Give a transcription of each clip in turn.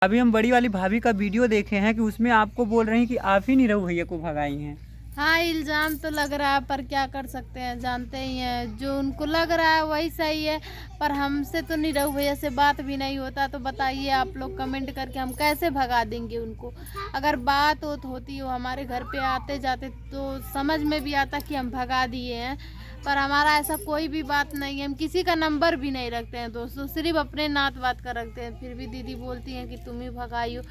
अभी हम बड़ी वाली भाभी का वीडियो देखे हैं कि उसमें आपको बोल रही हैं कि आप ही निरहु भैया को भगाई हैं। हाँ, इल्ज़ाम तो लग रहा है पर क्या कर सकते हैं, जानते ही हैं जो उनको लग रहा है वही सही है। पर हमसे तो निरहु भैया से बात भी नहीं होता, तो बताइए आप लोग कमेंट करके हम कैसे भगा देंगे उनको। अगर बात होती हो हमारे घर पे आते जाते तो समझ में भी आता कि हम भगा दिए हैं, पर हमारा ऐसा कोई भी बात नहीं है। हम किसी का नंबर भी नहीं रखते हैं दोस्तों, सिर्फ अपने नात बात का रखते हैं। फिर भी दीदी बोलती हैं कि तुम ही भगाई हो।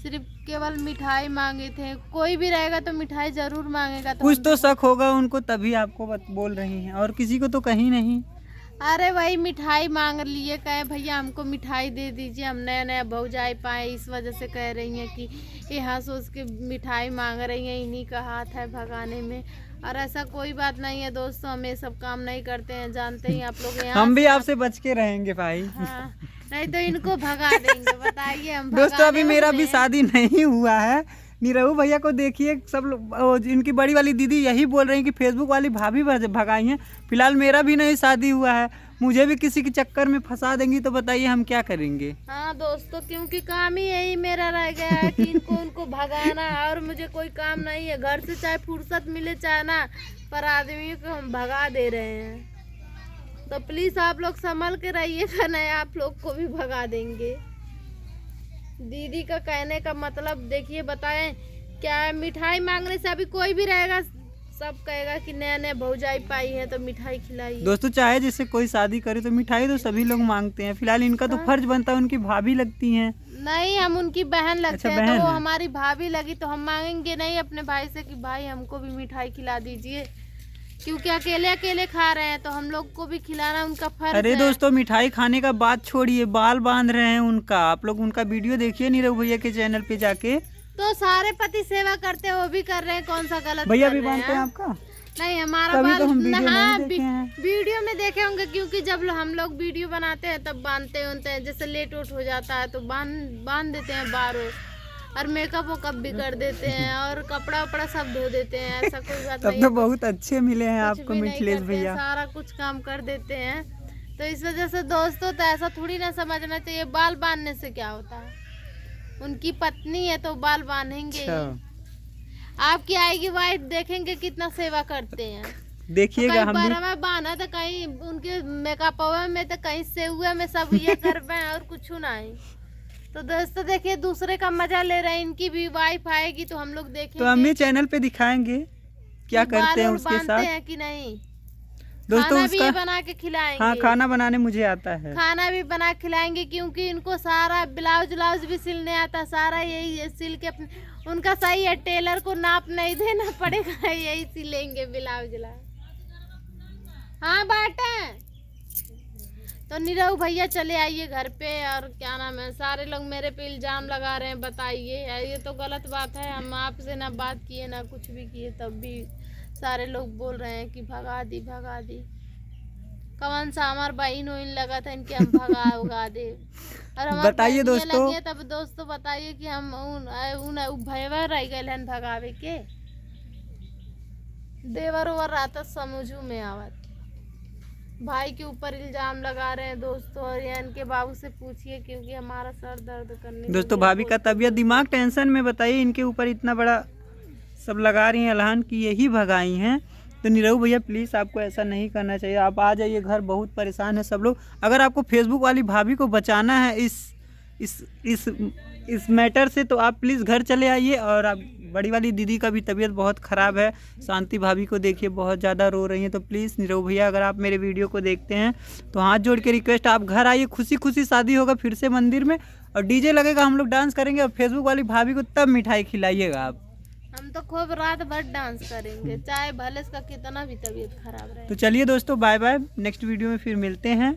सिर्फ केवल मिठाई मांगे थे, कोई भी रहेगा तो मिठाई जरूर मांगेगा। तो कुछ तो शक होगा उनको, तभी आपको बोल रही हैं, और किसी को तो कहीं नहीं। अरे वही मिठाई मांग लिए, कहे भैया हमको मिठाई दे दीजिए, हम नया नया भौजाई पाए, इस वजह से कह रही हैं कि यहाँ सोच के मिठाई मांग रही हैं, इन्हीं का हाथ है भगाने में। और ऐसा कोई बात नहीं है दोस्तों, हम ये सब काम नहीं करते हैं, जानते ही आप लोग। यहाँ हम भी आपसे बच के रहेंगे भाई। हाँ, नहीं तो इनको भगा देंगे, बताइए हम दोस्तों अभी मेरा भी हैं। शादी नहीं हुआ है। निरहु भैया को देखिए, सब लोग इनकी बड़ी वाली दीदी यही बोल रही हैं कि फेसबुक वाली भाभी भगाई हैं। फिलहाल मेरा भी नहीं शादी हुआ है, मुझे भी किसी के चक्कर में फंसा देंगी तो बताइए हम क्या करेंगे। हाँ दोस्तों, क्योंकि काम ही यही मेरा रह गया है कि उनको भगाना, और मुझे कोई काम नहीं है घर से, चाहे फुर्सत मिले चाहे ना, पर आदमी को हम भगा दे रहे हैं। तो प्लीज आप लोग संभल के रहिएगा, नहीं आप लोग को भी भगा देंगे। दीदी का कहने का मतलब देखिए, बताएं क्या है, मिठाई मांगने से अभी कोई भी रहेगा सब कहेगा कि नया नया भौजाई पाई है तो मिठाई खिलाई। दोस्तों चाहे जिससे कोई शादी करे तो मिठाई तो सभी लोग मांगते हैं। फिलहाल इनका तो फर्ज बनता है, उनकी भाभी लगती हैं। नहीं, हम उनकी बहन लगते हैं। बहन तो वो है। हमारी भाभी लगी तो हम मांगेंगे नहीं अपने भाई से कि भाई हमको भी मिठाई खिला दीजिए, क्योंकि अकेले अकेले खा रहे हैं तो हम लोग को भी खिलाना उनका फर्ज है। अरे दोस्तों मिठाई खाने का बात छोड़िए, बाल बांध रहे हैं उनका। आप लोग उनका वीडियो देखिए निरहु भैया के चैनल पे जाके। तो सारे पति सेवा करते हैं, वो भी कर रहे हैं, कौन सा गलत भैया कर भी रहे बांधते हैं हैं? आपका? नहीं, हमारा तभी बाल तो हम वीडियो हाँ, नहीं देखे हैं। वीडियो में देखे होंगे, क्योंकि जब हम लोग वीडियो बनाते हैं तब बांधते हैं। जैसे लेट उठ हो जाता है तो बांध देते हैं बारों, और मेकअप वोकअप भी कर देते हैं, और कपड़ा वपड़ा सब धो देते हैं। ऐसा कोई बात नहीं तब तो बहुत अच्छे मिले हैं कुछ आपको भी नहीं मिथिलेश करते हैं, भैया। सारा कुछ काम कर देते हैं। तो इस वजह से दोस्तों, तो ऐसा थोड़ी ना समझना चाहिए बाल बांधने से क्या होता है। उनकी पत्नी है तो बाल बांधेंगे ही। आपकी आएगी वाइफ, देखेंगे कितना सेवा करते हैं। देखिएगा तो हम कहीं भी। बारहवा बांधा तो कहीं उनके मेकअप में, तो कहीं सेहुए में सब ये कर पाए और कुछ नहीं। तो दोस्तों देखिए, दूसरे का मजा ले रहे हैं। इनकी भी वाइफ आएगी तो हम लोग देखेंगे, तो हम भी चैनल पे दिखाएंगे क्या करते हैं उसके साथ हैं कि नहीं। दोस्तों खाना उसका भी बना के खिलाएंगे। हाँ, खाना बनाने मुझे आता है। खाना भी बना के खिलाएंगे, क्योंकि इनको सारा ब्लाउज व्लाउज भी सिलने आता, सारा यही सिल के अपने। उनका सही है, टेलर को नाप नहीं देना पड़ेगा, यही सिलेंगे ब्लाउज व्लाउज। हाँ बाटे, तो निरहु भैया चले आइए घर पे। और क्या नाम है, सारे लोग मेरे पे इल्जाम लगा रहे हैं, बताइए ये तो गलत बात है। हम आपसे ना बात किए ना कुछ भी किए, तब भी सारे लोग बोल रहे हैं कि भगा दी भगा दी। कौन सा हमार बहन वहीन लगा था इनके हम भगा दे। और हमारे बताइए दोस्तों। तब दोस्तों बताइए कि हम उन भयवा रह गए हैं भगावे के। देवर ओवर रहता समझू में आवत, भाई के ऊपर इल्जाम लगा रहे हैं दोस्तों। और इनके बाबू से पूछिए, क्योंकि हमारा सर दर्द करने दोस्तों भाभी का तबीयत दिमाग टेंशन में, बताइए इनके ऊपर इतना बड़ा सब लगा रही हैं अलहान की यही भगाई हैं। तो निरहु भैया प्लीज़ आपको ऐसा नहीं करना चाहिए। आप आ जाइए घर, बहुत परेशान है सब लोग। अगर आपको फेसबुक वाली भाभी को बचाना है इस मैटर से, तो आप प्लीज़ घर चले आइए। और आप बड़ी वाली दीदी का भी तबीयत बहुत ख़राब है, शांति भाभी को देखिए बहुत ज़्यादा रो रही हैं। तो प्लीज़ निरहु भैया अगर आप मेरे वीडियो को देखते हैं तो हाथ जोड़ के रिक्वेस्ट, आप घर आइए। खुशी खुशी शादी होगा फिर से मंदिर में, और डीजे लगेगा, हम लोग डांस करेंगे, और फेसबुक वाली भाभी को तब मिठाई खिलाइएगा आप। हम तो खूब रात भर डांस करेंगे, चाहे भले इसका कितना भी तबीयत खराब रहे। तो चलिए दोस्तों, बाय बाय, नेक्स्ट वीडियो में फिर मिलते हैं।